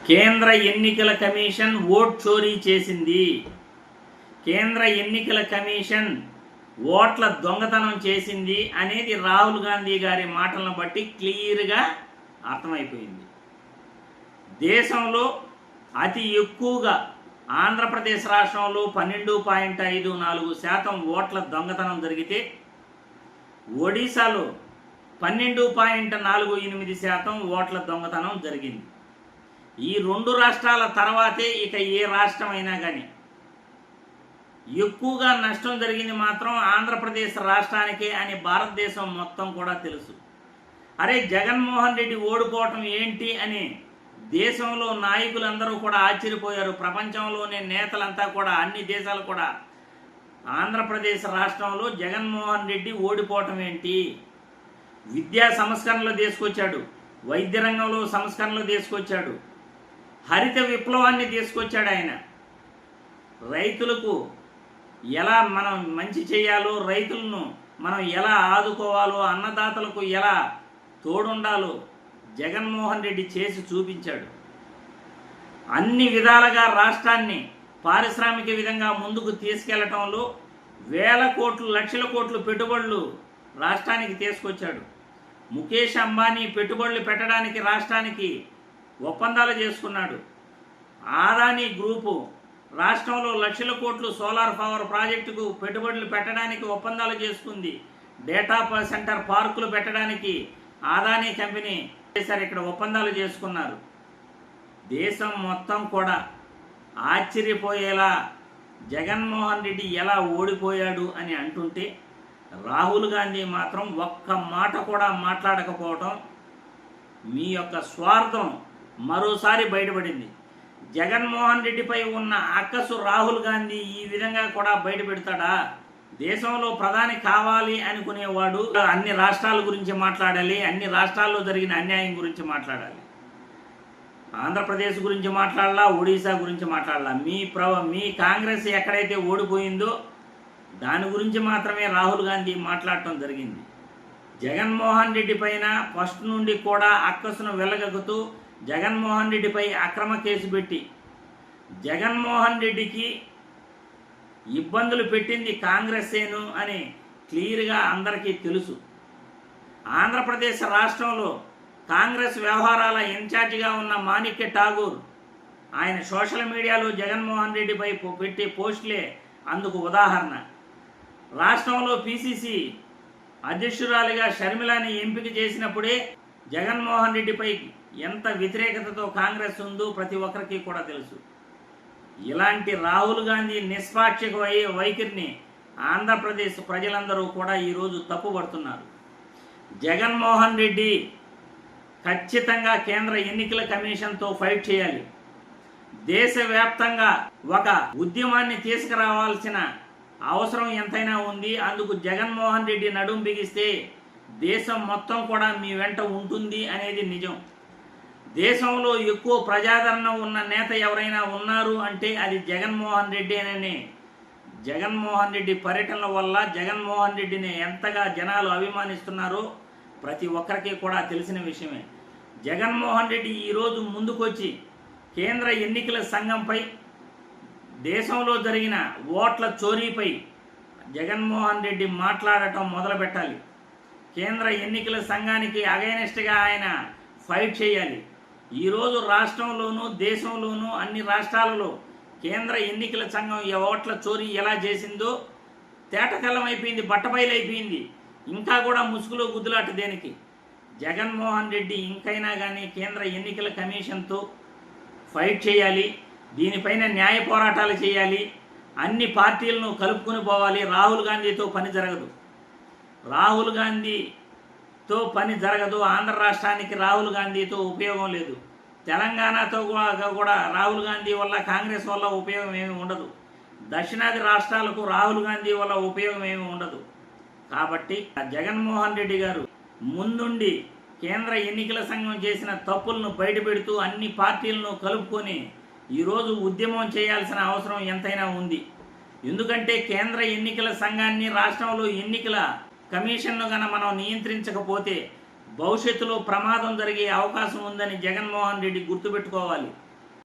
కేంద్ర ఎన్నికల commission vote చోరీ చేసింది. కేంద్ర ఎన్నికల కమిషన్ ఓట్ల దొంగతనం చేసింది అనేది రాహుల్ గాంధీ గారి మాటలను బట్టి క్లియర్గా అర్థమైపోయింది. దేశంలో అతి ఎక్కువగా ఆంధ్రప్రదేశ్ రాష్ట్రంలో 12.54% ఓట్ల దొంగతనం జరిగితే ఒడిశాలో 12.48% ఓట్ల దొంగతనం జరిగింది. ఈ రెండు రాష్ట్రాల తర్వాతే ఇక ఏ రాష్ట్రమైనా కానీ ఎక్కువగా నష్టం జరిగింది మాత్రం ఆంధ్రప్రదేశ్ రాష్ట్రానికే అని భారతదేశం మొత్తం కూడా తెలుసు. అరే జగన్మోహన్ రెడ్డి ఓడిపోవటం ఏంటి అని దేశంలో నాయకులందరూ కూడా ఆశ్చర్యపోయారు. ప్రపంచంలోని నేతలంతా కూడా అన్ని దేశాలు కూడా ఆంధ్రప్రదేశ్ రాష్ట్రంలో జగన్మోహన్ రెడ్డి ఓడిపోవటం ఏంటి, విద్యా సంస్కరణలు తీసుకొచ్చాడు, వైద్య రంగంలో సంస్కరణలు తీసుకొచ్చాడు, హరిత విప్లవాన్ని తీసుకొచ్చాడు. ఆయన రైతులకు ఎలా మనం మంచి చేయాలో, రైతులను మనం ఎలా ఆదుకోవాలో, అన్నదాతలకు ఎలా తోడుండాలో జగన్మోహన్ రెడ్డి చేసి చూపించాడు. అన్ని విధాలుగా రాష్ట్రాన్ని పారిశ్రామిక విధంగా ముందుకు తీసుకెళ్లటంలో వేల కోట్లు లక్షల కోట్లు పెట్టుబడులు రాష్ట్రానికి తీసుకొచ్చాడు. ముఖేష్ అంబానీ పెట్టుబడులు పెట్టడానికి రాష్ట్రానికి ఒప్పందాలు చేసుకున్నాడు. ఆదానీ గ్రూపు రాష్ట్రంలో లక్షల కోట్లు సోలార్ పవర్ ప్రాజెక్టుకు పెట్టుబడులు పెట్టడానికి ఒప్పందాలు చేసుకుంది. డేటా సెంటర్ పార్కులు పెట్టడానికి ఆదానీ కంపెనీ చేశారు, ఇక్కడ ఒప్పందాలు చేసుకున్నారు. దేశం మొత్తం కూడా ఆశ్చర్యపోయేలా జగన్మోహన్ రెడ్డి ఎలా ఓడిపోయాడు అని అంటుంటే రాహుల్ గాంధీ మాత్రం ఒక్క మాట కూడా మాట్లాడకపోవటం మీ యొక్క స్వార్థం మరోసారి బయటపడింది. జగన్మోహన్ రెడ్డిపై ఉన్న అక్కసు రాహుల్ గాంధీ ఈ విధంగా కూడా బయట పెడతాడా? దేశంలో ప్రధాని కావాలి అనుకునేవాడు అన్ని రాష్ట్రాల గురించి మాట్లాడాలి, అన్ని రాష్ట్రాల్లో జరిగిన అన్యాయం గురించి మాట్లాడాలి. ఆంధ్రప్రదేశ్ గురించి మాట్లాడాలా, ఒడిశా గురించి మాట్లాడాలా. మీ కాంగ్రెస్ ఎక్కడైతే ఓడిపోయిందో దాని గురించి మాత్రమే రాహుల్ గాంధీ మాట్లాడటం జరిగింది. జగన్మోహన్ రెడ్డి పైన ఫస్ట్ నుండి కూడా అక్కసును వెళ్ళగక్కుతూ జగన్మోహన్ రెడ్డిపై అక్రమ కేసు పెట్టి జగన్మోహన్ రెడ్డికి ఇబ్బందులు పెట్టింది కాంగ్రెస్సేను అని క్లియర్గా అందరికీ తెలుసు. ఆంధ్రప్రదేశ్ రాష్ట్రంలో కాంగ్రెస్ వ్యవహారాల ఇన్ఛార్జిగా ఉన్న మాణిక్య ఠాగూర్ ఆయన సోషల్ మీడియాలో జగన్మోహన్ రెడ్డిపై పెట్టే పోస్టులే అందుకు ఉదాహరణ. రాష్ట్రంలో పిసిసి అధ్యక్షురాలిగా షర్మిలాని ఎంపిక చేసినప్పుడే జగన్మోహన్ రెడ్డిపై ఎంత వ్యతిరేకతతో కాంగ్రెస్ ఉందో ప్రతి ఒక్కరికి కూడా తెలుసు. ఇలాంటి రాహుల్ గాంధీ నిష్పాక్షిక వైఖరిని ఆంధ్రప్రదేశ్ ప్రజలందరూ కూడా ఈరోజు తప్పుపడుతున్నారు. జగన్మోహన్ రెడ్డి ఖచ్చితంగా కేంద్ర ఎన్నికల కమిషన్తో ఫైట్ చేయాలి. దేశవ్యాప్తంగా ఒక ఉద్యమాన్ని తీసుకురావాల్సిన అవసరం ఎంతైనా ఉంది. అందుకు జగన్మోహన్ రెడ్డి నడుం బిగిస్తే దేశం మొత్తం కూడా మీ వెంట ఉంటుంది అనేది నిజం. దేశంలో ఎక్కువ ప్రజాదరణ ఉన్న నేత ఎవరైనా ఉన్నారు అంటే అది జగన్మోహన్ రెడ్డి అని. జగన్మోహన్ రెడ్డి పర్యటనల వల్ల జగన్మోహన్ రెడ్డిని ఎంతగా జనాలు అభిమానిస్తున్నారో ప్రతి ఒక్కరికి కూడా తెలిసిన విషయమే. జగన్మోహన్ రెడ్డి ఈరోజు ముందుకొచ్చి కేంద్ర ఎన్నికల సంఘంపై దేశంలో జరిగిన ఓట్ల చోరీపై జగన్మోహన్ రెడ్డి మాట్లాడటం మొదలుపెట్టాలి. కేంద్ర ఎన్నికల సంఘానికి అగైనెస్ట్గా ఆయన ఫైట్ చేయాలి. ఈరోజు రాష్ట్రంలోనూ దేశంలోనూ అన్ని రాష్ట్రాలలో కేంద్ర ఎన్నికల సంఘం ఈ ఓట్ల చోరీ ఎలా చేసిందో తేటతెల్లం అయిపోయింది, బట్టబయలైపోయింది. ఇంకా కూడా ముసుగులో గుద్దులాట దేనికి? జగన్మోహన్ రెడ్డి ఇంకైనా కానీ కేంద్ర ఎన్నికల కమిషన్తో ఫైట్ చేయాలి. దీనిపైన న్యాయ పోరాటాలు చేయాలి. అన్ని పార్టీలను కలుపుకొని పోవాలి. రాహుల్ గాంధీతో పని జరగదు. రాహుల్ గాంధీతో పని జరగదు. ఆంధ్ర రాష్ట్రానికి రాహుల్ గాంధీతో ఉపయోగం లేదు. తెలంగాణతో కూడా రాహుల్ గాంధీ వల్ల కాంగ్రెస్ వల్ల ఉపయోగం ఏమీ ఉండదు. దక్షిణాది రాష్ట్రాలకు రాహుల్ గాంధీ వల్ల ఉపయోగం ఏమీ ఉండదు. కాబట్టి జగన్మోహన్ రెడ్డి గారు ముందుండి కేంద్ర ఎన్నికల సంఘం చేసిన తప్పులను బయటపెడుతూ అన్ని పార్టీలను కలుపుకొని ఈరోజు ఉద్యమం చేయాల్సిన అవసరం ఎంతైనా ఉంది. ఎందుకంటే కేంద్ర ఎన్నికల సంఘాన్ని, రాష్ట్రంలో ఎన్నికల కమిషన్ను మనం నియంత్రించకపోతే భవిష్యత్తులో ప్రమాదం జరిగే అవకాశం ఉందని జగన్మోహన్ రెడ్డి గుర్తుపెట్టుకోవాలి.